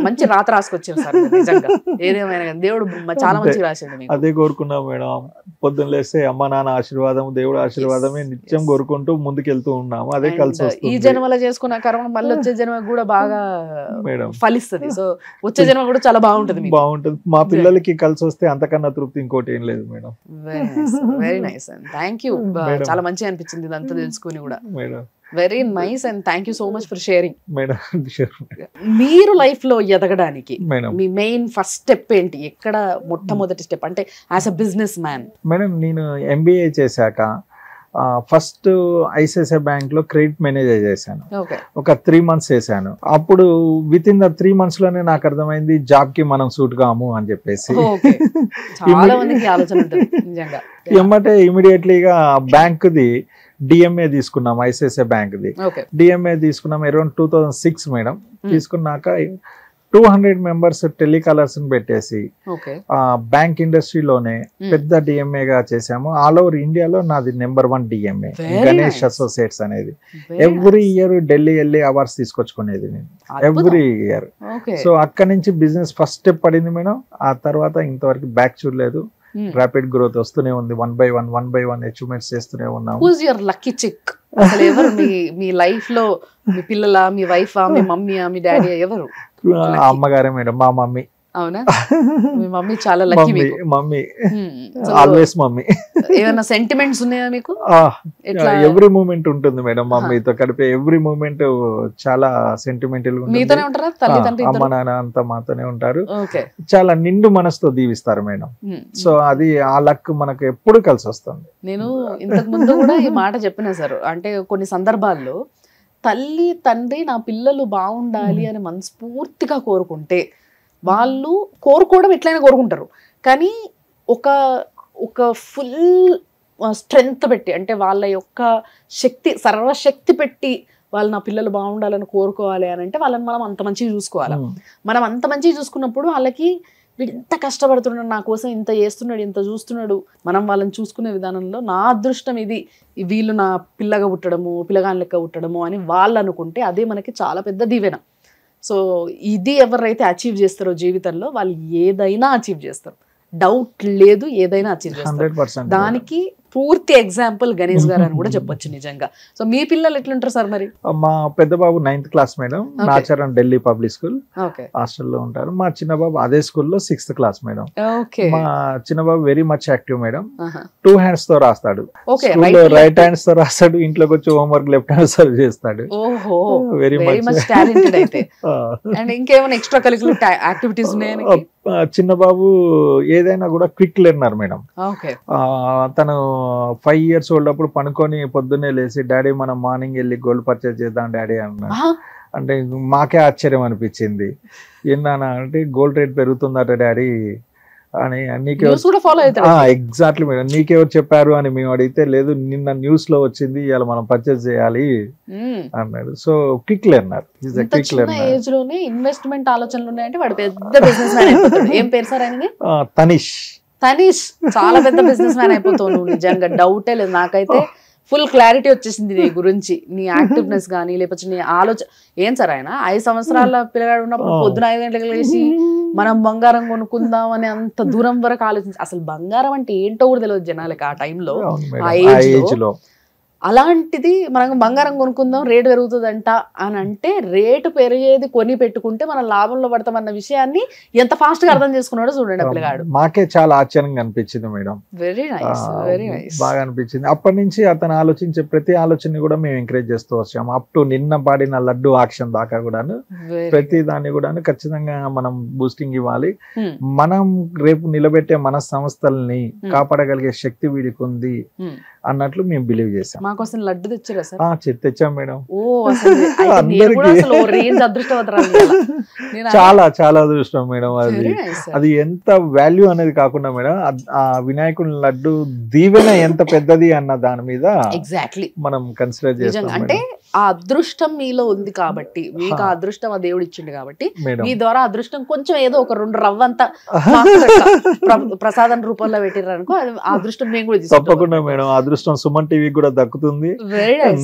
మంచి రాత రాసుకొచ్చారు సార్ నిజంగా. ఏదేమైనా కానీ దేవుడు చాలా మంచిగా రాశాడు. అదే కోరుకున్నాం మేడం. పొద్దున్న లేస్తే అమ్మ నాన్న ఆశీర్వాదం, దేవుడు ఆశీర్వాదమే నిత్యం కోరుకుంటూ ముందుకెళ్తూ ఉన్నాము. అదే కలిసి వస్తుంది. ఈ జన్మలో చేసుకున్న కర్మ మళ్ళీ వచ్చే జన్మ కూడా బాగా ఫలిస్తుంది. సో వచ్చే జన్మ కూడా చాలా బాగుంటుంది. మా పిల్లలకి కలిసి వస్తే అంతకన్నా తృప్తి ఇంకోటి ఏం లేదు madam. Very nice and thank you. చాలా మంచిగా అనిపించింది ఇదంతా తెలుసుకుని కూడా. Very nice and thank you so much for sharing. మీరు లైఫ్ లో ఎదగడానికి మీ మెయిన్ ఫస్ట్ స్టెప్ ఏంటి? ఎక్కడ మొట్టమొదటి స్టెప్ అంటే as a business man? Madam నేను MBA చేశాక ఫస్ట్ ఐసిఐసిఐ బ్యాంక్ లో క్రెడిట్ మేనేజర్ చేశాను. ఒక 3 months చేశాను. అప్పుడు విత్ ఇన్ ద 3 months లోనే నాకు అర్థమైంది జాబ్ కి మనం సూట్ కాము అని చెప్పేసి. ఏమంటే ఇమీడియట్లీగా బ్యాంక్ ది డిఎంఏ తీసుకున్నాం. ఐసిఐసిఐ బ్యాంక్ ది డిఎంఏ తీసుకున్నాం అరౌండ్ 2006 మేడం. తీసుకున్నాక 200 members టెలికాలర్స్ పెట్టేసి బ్యాంక్ ఇండస్ట్రీలోనే పెద్ద డిఎంఏగా చేసాము. ఆల్ ఓవర్ ఇండియాలో నాది నెంబర్ 1 డిఎంఏ గణేష్ అసోసియేట్స్ అనేది. ఎవ్రీ ఇయర్ ఢిల్లీ వెళ్ళి అవార్డ్స్ తీసుకొచ్చుకునేది నేను ఎవ్రీ ఇయర్. సో అక్కడి నుంచి బిజినెస్ ఫస్ట్ స్టెప్ పడింది మేడం. ఆ తర్వాత ఇంతవరకు బ్యాక్ చూడలేదు. ర్యాపిడ్ గ్రోత్ వస్తూనే ఉంది. 1 by 1 అచీవ్మెంట్స్ చేస్తూనే ఉన్నాం. హూస్ యువర్ లక్కీ చిక్? అసలు ఎవరు మీ లైఫ్ లో? మీ పిల్లల, మీ వైఫా, మీ మమ్మీ, మీ డాడీ ఎవరు? అమ్మగారే మేడం. మా మమ్మీ. అవునా? మీ మమ్మీ చాలా లక్కీ. Mummy always mummy. ఏమైనా సెంటిమెంట్స్ ఉన్నాయా మీకు? ఎవ్రీ మూమెంట్ ఉంటుంది మేడం మమ్మీతో కలిపి. ఎవ్రీ మూమెంట్ చాలా సెంటిమెంటల్ గా. మీతోనే ఉంటారా? తల్లిదండ్రులు అమ్మ నాన్న అంతా మాతోనే ఉంటారు. చాలా నిండు మనసుతో దీవిస్తారు మేడం. సో అది ఆ లక్ మనకు ఎప్పుడు కలిసి వస్తుంది. నేను ఇంతకు ముందు కూడా ఈ మాట చెప్పిన సార్. అంటే కొన్ని సందర్భాల్లో తల్లి తండ్రి నా పిల్లలు బాగుండాలి అని మనస్ఫూర్తిగా కోరుకుంటే వాళ్ళు కోరుకోవడం ఎట్లయినా కోరుకుంటారు. కానీ ఒక ఫుల్ స్ట్రెంగ్త్ పెట్టి, అంటే వాళ్ళ యొక్క శక్తి, సర్వశక్తి పెట్టి వాళ్ళు నా పిల్లలు బాగుండాలని కోరుకోవాలి అని అంటే వాళ్ళని మనం అంత మంచిగా చూసుకోవాలి. మనం అంత మంచిగా చూసుకున్నప్పుడు వాళ్ళకి వీడు ఇంత కష్టపడుతున్నాడు, నా కోసం ఇంత చేస్తున్నాడు, ఇంత చూస్తున్నాడు, మనం వాళ్ళని చూసుకునే విధానంలో నా అదృష్టం ఇది, వీళ్ళు నా పిల్లగా పుట్టడము, పిల్లగాని లెక్క పుట్టడము అని వాళ్ళు అనుకుంటే అదే మనకి చాలా పెద్ద దీవెన. సో ఇది ఎవరైతే అచీవ్ చేస్తారో జీవితంలో వాళ్ళు ఏదైనా అచీవ్ చేస్తారు. డౌట్ లేదు, ఏదైనా అచీవ్ చేస్తారు. దానికి పూర్తి ఎగ్జాంపుల్ గణేష్ గారు అని కూడా చెప్పొచ్చు నిజంగా. సో మీ పిల్లలు ఎట్లుంటారు సార్ మరి? మా పెద్ద బాబు 9th class madam. Nacharam Delhi public school హాస్టల్లో ఉంటారు. మా చిన్న బాబు అదే స్కూల్లో 6th class మేడం. మా చిన్న బాబు very much active madam. 2 hands తో రాస్తాడు. రైట్ హ్యాండ్స్ తో రాస్తాడు. ఇంట్లోకి వచ్చి హోంవర్క్ లెఫ్ట్ హ్యాండ్స్ తో చేస్తాడు. వెరీ మచ్ టాలెంటెడ్ అయితే. అండ్ ఇంకేమైనా ఎక్స్ట్రా కరిక్యులర్ యాక్టివిటీస్ ఉన్నాయా? చిన్న బాబు ఏదైనా కూడా క్విక్ లెర్నర్ మేడం. తను 5 years old అప్పుడు పనుకొని పొద్దున్నే లేచి డాడీ మనం మార్నింగ్ వెళ్ళి గోల్డ్ పర్చేజ్ చేద్దాం డాడీ అన్నా. అంటే మాకే ఆశ్చర్యం అనిపించింది. ఏంటన్నా అంటే గోల్డ్ రేట్ పెరుగుతుందట డాడీ అని న్యూస్ కూడా ఫాలో అవుతాడు. ఎగ్జాక్ట్లీ మేడం, నీకెవరు చెప్పారు అని మేము అడిగితే లేదు నిన్న న్యూస్ లో వచ్చింది, ఇవాళ మనం పర్చేస్ చేయాలి అన్నాడు. So quick learner, is a quick learner. Age లోనే ఇన్వెస్ట్మెంట్ ఆలోచనలు ఉన్నాయంటే వాడు పెద్ద బిజినెస్ మ్యాన్ అయిపోతాడు. ఏం పేరు సార్ ఆయనది? తనీష్. తనీష్ చాలా పెద్ద బిజినెస్ మ్యాన్ అయిపోతావు నువ్వు, నిజంగా డౌటే లేదు. నాకైతే ఫుల్ క్లారిటీ వచ్చేసింది నీ గురించి, నీ యాక్టివ్నెస్ కానీ లేకపోతే నీ ఆలోచన. ఏం సార్ ఆయన 5 సంవత్సరాల పిల్లగాడు ఉన్నప్పుడు పొద్దున 5 గంటలకు లేచి మనం బంగారం కొనుక్కుందాం అని అంత దూరం వరకు ఆలోచించి, అసలు బంగారం అంటే ఏంటో కూడా తెలియదు జనాలకి ఆ టైంలో, ఆ ఏజ్ లో. అలాంటిది మనం బంగారం కొనుక్కుందాం రేటు పెరుగుతుందంట అని అంటే, రేటు పెరిగేది కొని పెట్టుకుంటే మనం లాభంలో పడతామన్న విషయాన్ని ఎంత ఫాస్ట్ గా అర్థం చేసుకున్నాడో చూడండి ఆ పిల్లగాడు. మాకే చాలా ఆశ్చర్యంగా అనిపించింది madam. Very nice, very nice. బాగా అనిపించింది. అప్పటి నుంచి అతను ఆలోచించే ప్రతి ఆలోచన కూడా మేము ఎంకరేజ్ చేస్తూ వచ్చాము. అప్ టు నిన్న పాడిన లడ్డు ఆక్షన్ దాకా కూడాను ప్రతి దాన్ని కూడాను ఖచ్చితంగా మనం బూస్టింగ్ ఇవ్వాలి. మనం రేపు నిలబెట్టే మన సంస్థల్ని కాపాడగలిగే శక్తి వీడికి ఉంది అన్నట్లు మేము బిలీవ్ చేసాం. మాకు అసలు లడ్డు తెచ్చారా సార్? తెచ్చాం మేడం. చాలా చాలా అదృష్టం మేడం. అది ఎంత వాల్యూ అనేది కాకుండా మేడం, ఆ వినాయకుడి లడ్డు దీవెన ఎంత పెద్దది అన్న దాని మీద ఎగ్జాక్ట్లీ మనం కన్సిడర్ చేస్తాం. అంటే ఆ అదృష్టం మీలో ఉంది కాబట్టి, మీకు ఆ అదృష్టం ఆ దేవుడు ఇచ్చిండు కాబట్టి, మీ ద్వారా అదృష్టం కొంచెం ఏదో ఒక 2 రవ్వంత ప్రసాదం రూపంలో పెట్టిరనుకో, ఆ అదృష్టం మేము కూడా తప్పకుండా మేడం. అదృష్టం సుమన్ టీవీ కూడా దక్కుతుంది.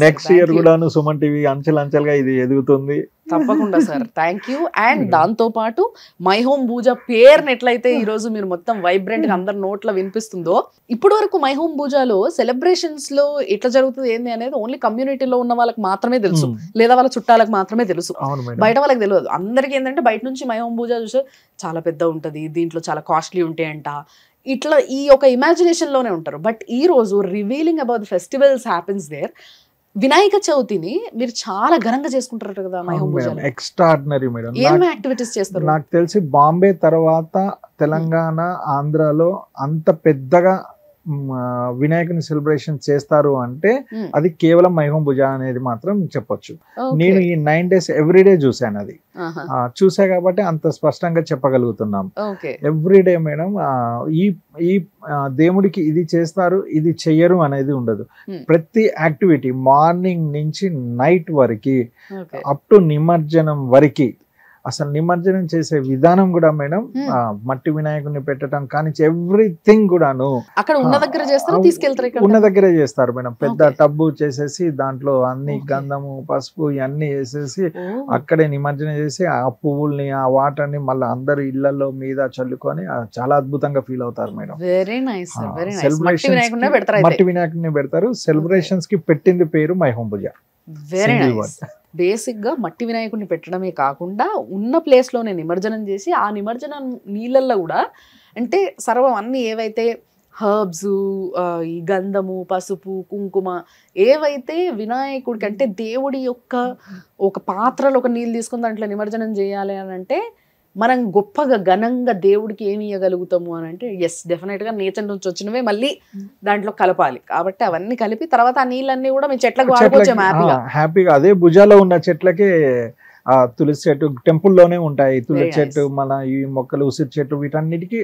నెక్స్ట్ ఇయర్ కూడా సుమన్ టీవీ అంచెలంచెలుగా ఇది ఎదుగుతుంది. తప్పకుండా సార్, థ్యాంక్ యూ. అండ్ దాంతో పాటు మై హోమ్ పూజా పేరుని ఎట్లయితే ఈ రోజు మీరు మొత్తం వైబ్రెంట్ గా అందరి నోట్లో వినిపిస్తుందో, ఇప్పటి వరకు మై హోమ్ పూజాలో సెలబ్రేషన్స్ లో ఎట్లా జరుగుతుంది ఏంది అనేది ఓన్లీ కమ్యూనిటీలో ఉన్న వాళ్ళకి మాత్రమే తెలుసు, లేదా వాళ్ళ చుట్టాలకు మాత్రమే తెలుసు, బయట వాళ్ళకి తెలియదు. అందరికి ఏంటంటే బయట నుంచి మై హోమ్ పూజ చూస్తే చాలా పెద్ద ఉంటది, దీంట్లో చాలా కాస్ట్లీ ఉంటాయంట, ఇట్లా ఈ ఒక ఇమాజినేషన్ లోనే ఉంటారు. బట్ ఈ రోజు revealing about the festivals happens there. Vinayaka చవితిని మీరు చాలా ఘనంగా చేసుకుంటారు కదా My Home puja. Extraordinary madam. ఏం యాక్టివిటీస్ చేస్తారు? నాకు తెలిసి బాంబే తర్వాత తెలంగాణ, ఆంధ్రాలో అంత పెద్దగా వినాయకుని సెలబ్రేషన్ చేస్తారు అంటే అది కేవలం మై హోమ్ పూజ అనేది మాత్రం చెప్పొచ్చు. నేను ఈ 9 days ఎవ్రీడే చూసాను, అది చూసా కాబట్టి అంత స్పష్టంగా చెప్పగలుగుతున్నాం. ఎవ్రీడే మేడం ఈ దేవుడికి ఇది చేస్తారు ఇది చెయ్యరు అనేది ఉండదు. ప్రతి యాక్టివిటీ మార్నింగ్ నుంచి నైట్ వరకు అప్ టు నిమజ్జనం వరకు, అసలు నిమజ్జనం చేసే విధానం కూడా మేడం, మట్టి వినాయకుడిని పెట్టడం కానీ ఎవ్రీథింగ్ కూడాను అక్కడ ఉన్న దగ్గర చేస్తారు, తీసుకెళ్తారు. ఉన్న దగ్గరే చేస్తారు మేడం. పెద్ద టబ్బు చేసేసి దాంట్లో అన్ని గంధము పసుపు ఇవన్నీ వేసేసి అక్కడే నిమజ్జనం చేసి ఆ పువ్వుల్ని ఆ వాటర్ ని మళ్ళీ అందరు ఇళ్లలో మీద చల్లుకొని చాలా అద్భుతంగా ఫీల్ అవుతారు మేడం. Very nice. మట్టి వినాయకుడిని పెడతారు. సెలబ్రేషన్స్ కి పెట్టింది పేరు My Home Pooja. Very nice. Basic గా మట్టి వినాయకుడిని పెట్టడమే కాకుండా ఉన్న ప్లేస్ లోనే నిమజ్జనం చేసి ఆ నిమజ్జనం నీళ్ళల్లో కూడా అంటే సర్వం అన్ని ఏవైతే హర్బ్స్, ఈ గంధము పసుపు కుంకుమ ఏవైతే వినాయకుడికి అంటే దేవుడి యొక్క ఒక పాత్రలో ఒక నీళ్ళు తీసుకుని దాంట్లో నిమజ్జనం చేయాలి అని అంటే మనం గొప్పగా ఘనంగా దేవుడికి ఏమి ఇవ్వగలుగుతాము అని అంటే ఎస్ డెఫినెట్ గా నేచర్ నుంచి వచ్చినవే మళ్ళీ దాంట్లో కలపాలి. కాబట్టి అవన్నీ కలిపి తర్వాత ఆ నీళ్ళన్నీ కూడా మీ చెట్లకు వాడుకోవచ్చు హ్యాపీగా. అదే భుజాలో ఉన్న చెట్లకే తులసి చెట్టు టెంపుల్లోనే ఉంటాయి. తులసి చెట్టు, మన ఈ మొక్కలు, ఉసిరి చెట్టు, వీటన్నిటికీ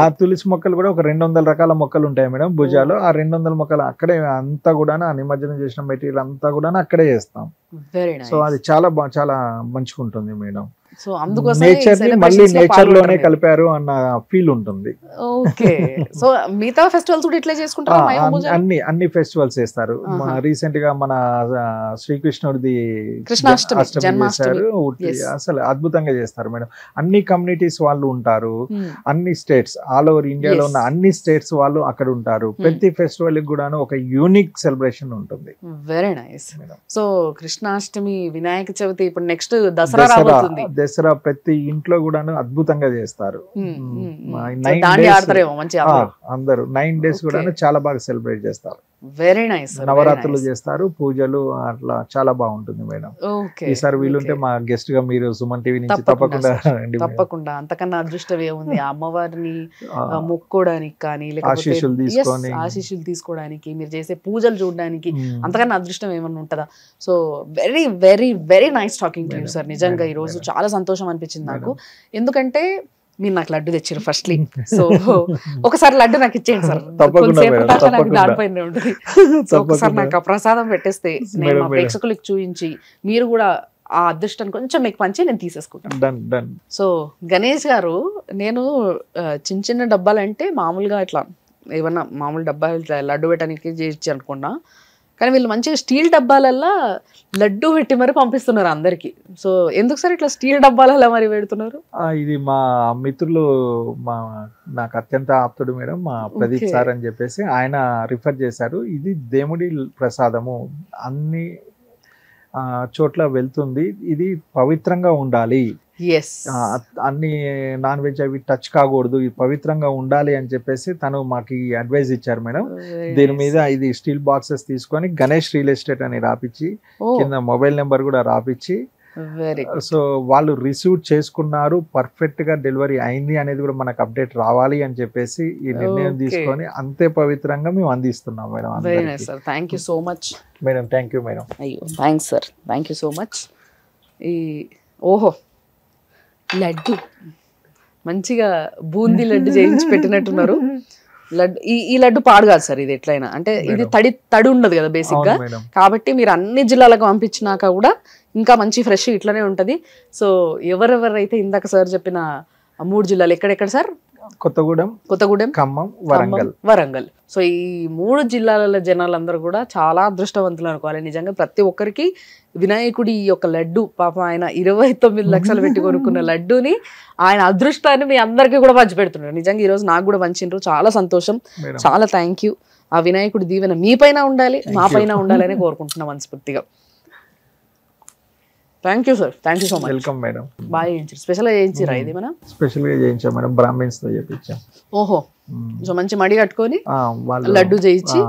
ఆ తులసి మొక్కలు కూడా ఒక 200 రకాల మొక్కలు ఉంటాయి మేడం భుజాలో. ఆ 200 మొక్కలు అక్కడే అంతా కూడా నిమజ్జనం చేసిన మెటీరియల్ అంతా కూడా అక్కడే చేస్తాం. సో అది చాలా చాలా మంచిగా ఉంటుంది మేడం. సో అందుకోసం నేచర్ ని మళ్ళీ నేచర్ లోనే కలిపారు అన్న ఫీల్ ఉంటుంది. ఓకే. సో మిగతా ఫెస్టివల్స్ కూడా ఇట్లా చేసుకుంటారు, అన్ని ఫెస్టివల్స్ చేస్తారు. రీసెంట్ గా మన శ్రీకృష్ణుడిది కృష్ణాష్టమి చేశారు, అసలు అద్భుతంగా చేస్తారు మేడం. అన్ని కమ్యూనిటీస్ వాళ్ళు ఉంటారు, అన్ని స్టేట్స్ ఆల్ ఓవర్ ఇండియాలో ఉన్న అన్ని స్టేట్స్ వాళ్ళు అక్కడ ఉంటారు. ప్రతి ఫెస్టివల్ కి కూడా ఒక యూనిక్ సెలబ్రేషన్ ఉంటుంది. Very nice. So Krishnashtami, Vinayaka Chavithi, ఇప్పుడు నెక్స్ట్ దసరా రాబోతుంది. దసరా ప్రతి ఇంట్లో కూడా అద్భుతంగా చేస్తారు. అందరూ 9 days కూడా చాలా బాగా సెలబ్రేట్ చేస్తారు. Very nice. నవరాత్రులు చేస్తారు, పూజలు, అట్లా చాలా బాగుంటుంది మేడం. ఈసారి వీలుంటే మా గెస్ట్ గా మీరు సుమన్ టీవీ నుంచి తప్పకుండా రండి. తప్పకుండా, అంతకన్నా అదృష్టం ఏముంది. ఆ అమ్మవారిని మొక్కోడానికి కానీ, లేకపోతే ఆశీస్సులు తీసుకోవడానికి, మీరు చేసే పూజలు చూడడానికి అంతకన్నా అదృష్టం ఏమన్నా ఉంటుందా? So very very very nice talking to you sir. నిజంగా ఈ రోజు చాలా సంతోషం అనిపించింది నాకు. ఎందుకంటే మీరు నాకు లడ్డు తెచ్చారు ఫస్ట్లీ. సో ఒకసారి లడ్డు నాకు ఇచ్చేయండి సార్, దానిపైన ఉంటుంది. సో ఒకసారి నాకు ఆ ప్రసాదం పెట్టేస్తే నేను మా ప్రేక్షకులకు చూపించి, మీరు కూడా ఆ అదృష్టాన్ని కొంచెం మీకు పంచి నేను తీసేసుకుంటాను. సో గణేష్ గారు, నేను చిన్న చిన్న డబ్బాలంటే మామూలుగా ఇట్లా ఏమన్నా మామూలు డబ్బాలు ఇట్లా లడ్డు పెట్టడానికి చేసి అనుకున్నా, కానీ వీళ్ళు మంచిగా స్టీల్ డబ్బాలల్లో లడ్డు పెట్టి మరి పంపిస్తున్నారు అందరికి. సో ఎందుకు సార్ ఇట్లా స్టీల్ డబ్బాలలో మరి పెడుతున్నారు? ఇది మా మిత్రులు, నాకు అత్యంత ఆప్తుడు మేడం, మా ప్రదీప్ సార్ అని చెప్పేసి ఆయన రిఫర్ చేశారు. ఇది దేవుడి ప్రసాదము, అన్ని చోట్ల వెళ్తుంది, ఇది పవిత్రంగా ఉండాలి, అన్ని నాన్ వెజ్ అవి టచ్ కాకూడదు, ఇది పవిత్రంగా ఉండాలి అని చెప్పేసి తను మాకు అడ్వైజ్ ఇచ్చారు మేడం. దీని మీద ఇది స్టీల్ బాక్సెస్ తీసుకొని గణేష్ రియల్ ఎస్టేట్ అని రాపిచ్చి, కింద మొబైల్ నెంబర్ కూడా రాపిచ్చి, సో వాళ్ళు రిసీవ్ చేసుకున్నారు, పర్ఫెక్ట్ గా డెలివరీ అయింది అనేది కూడా మనకు అప్డేట్ రావాలి అని చెప్పేసి ఈ నిర్ణయం తీసుకొని అంతే పవిత్రంగా మేము అందిస్తున్నాం madam. Thank you so much madam. Thank you madam. అయ్యో thanks sir, thank you so much. ఈ ఓహో లడ్డు మంచిగా బూందీ లడ్డు చేయించి పెట్టినట్టున్నారు. లడ్డు ఈ లడ్డు పాడు కాదు సార్, ఇది ఎట్లయినా అంటే ఇది తడి ఉండదు కదా బేసిక్ గా, కాబట్టి మీరు అన్ని జిల్లాలకు పంపించినాక కూడా ఇంకా మంచి ఫ్రెష్ ఇట్లనే ఉంటది. సో ఎవరెవరైతే ఇందాక సార్ చెప్పిన 3 జిల్లాలు ఎక్కడెక్కడ సార్? కొత్తగూడెం, ఖమ్మం, వరంగల్. సో ఈ 3 జిల్లాల జనాలందరూ కూడా చాలా అదృష్టవంతులు అనుకోవాలి. నిజంగా ప్రతి ఒక్కరికి వినాయకుడి యొక్క లడ్డు, పాప ఆయన 29 లక్షలు పెట్టి కొనుక్కున్న లడ్డూని, ఆయన అదృష్టాన్ని మీ అందరికీ కూడా పంచిపెడుతున్నారు. నిజంగా ఈ రోజు నాకు కూడా పంచిండ్రు, చాలా సంతోషం, చాలా థ్యాంక్ యూ. ఆ వినాయకుడి దీవెన మీ పైన ఉండాలి, మా పైన ఉండాలని కోరుకుంటున్నాం మనస్ఫూర్తిగా. Thank you sir, thank you so much. Welcome madam. బాగా చేయించారు, స్పెషల్ గా చేయించారా? ఇది మనం స్పెషల్ గా చేయించాం మేడం, బ్రాహ్మిన్స్ తో చేయించాం. ఓహో, సో మంచి మడి కట్టుకొని లడ్డు చేయించి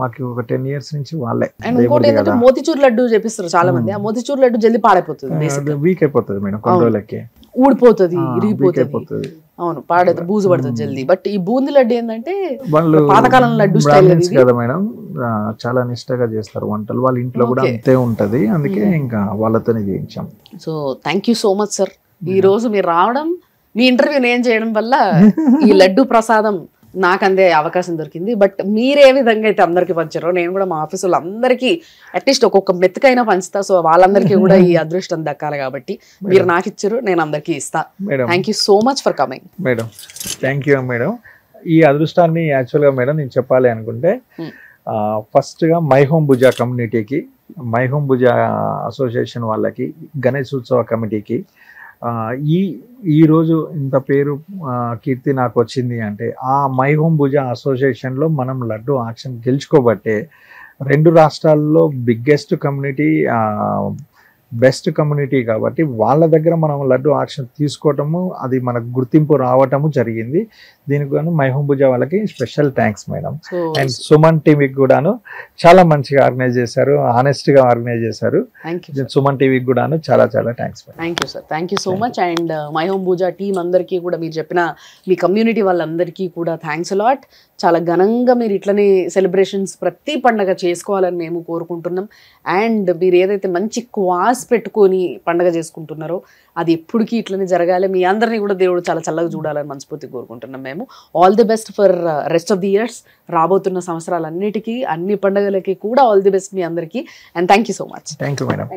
మాకు ఒక 10 years నుంచి వాళ్ళే. అండ్ ఇంకోటి ఏంటంటే మోతిచూర్ లడ్డు చేపిస్తారు చాలా మంది. ఆ మోతిచూర్ లడ్డు జల్దీ పాడైపోతుంది, వీక్ అయిపోతుంది మేడం, కొన్ని రోజులకి ఊడిపోతుంది, ఇరిగిపోతుంది. అవును, పాడైతే బూజు పడుతుంది జల్దీ. బట్ ఈ బూందీ లడ్డు ఏంటంటే పాతకాలం లడ్డు స్టైల్ కదా మేడం, చాలా నిష్టగా చేస్తారు వంటలు, వాళ్ళ ఇంట్లో కూడా అంతే ఉంటది, అందుకే ఇంకా వాళ్ళతోనే చేయించాం. So thank you so much sir. ఈ రోజు మీరు రావడం, మీ ఇంటర్వ్యూ నేను చేయడం వల్ల ఈ లడ్డు ప్రసాదం నాకు అందే అవకాశం దొరికింది. బట్ మీరు ఏ విధంగా అయితే అందరికి పంచారో, నేను కూడా మా ఆఫీసులో అందరికీ అట్లీస్ట్ ఒక్కొక్క మెతుకైనా పంచుతా. సో వాళ్ళందరికీ కూడా ఈ అదృష్టం దక్కాలి కాబట్టి మీరు నాకు ఇచ్చారు, నేను అందరికీ ఇస్తా. Thank you so much for coming madam. Thank you madam. ఈ అదృష్టాన్ని యాక్చువల్గా మేడం నేను చెప్పాలి అనుకుంటే, ఫస్ట్గా మై హోమ్ భుజా కమ్యూనిటీకి, మై హోమ్ భుజా అసోసియేషన్ వాళ్ళకి, గణేష్ ఉత్సవ కమిటీకి, ఈరోజు ఇంత పేరు కీర్తి నాకు వచ్చింది అంటే ఆ మై హోమ్ భుజా అసోసియేషన్లో మనం లడ్డు ఆక్షన్ గెలుచుకోబట్టే 2 రాష్ట్రాల్లో బిగ్గెస్ట్ కమ్యూనిటీ, బెస్ట్ కమ్యూనిటీ కాబట్టి వాళ్ళ దగ్గర మనం లడ్డు ఆక్షన్ తీసుకోవటము, అది మనకు గుర్తింపు రావటము జరిగింది. దీనికి గాను మై హోమ్ భుజా వాళ్ళకి special thanks madam. And Suman టీవీకి కూడాను చాలా మంచిగా ఆర్గనైజ్ చేశారు, ఆనెస్ట్ గా ఆర్గనైజ్ చేశారు. సుమన్ టీవీకి కూడాను చాలా చాలా thanks. Thank you sir, thank you so much. And My Home భుజా టీం అందరికీ కూడా, మీరు చెప్పిన మీ కమ్యూనిటీ వాళ్ళందరికీ కూడా థ్యాంక్స్ అలాట్. చాలా ఘనంగా మీరు ఇట్లనే సెలబ్రేషన్స్ ప్రతి పండగ చేసుకోవాలని మేము కోరుకుంటున్నాం. అండ్ మీరు ఏదైతే మంచి క్వాస్ పెట్టుకొని పండగ చేసుకుంటున్నారో అది ఎప్పటికీ ఇట్లనే జరగాలి. మీ అందరినీ కూడా దేవుడు చాలా చల్లగా చూడాలని మనస్ఫూర్తి కోరుకుంటున్నాం మేము. All the best for rest of the years. రాబోతున్న సంవత్సరాలన్నిటికీ, అన్ని పండుగలకి కూడా ఆల్ ది బెస్ట్ మీ అందరికీ. And thank you so much. Thank you madam.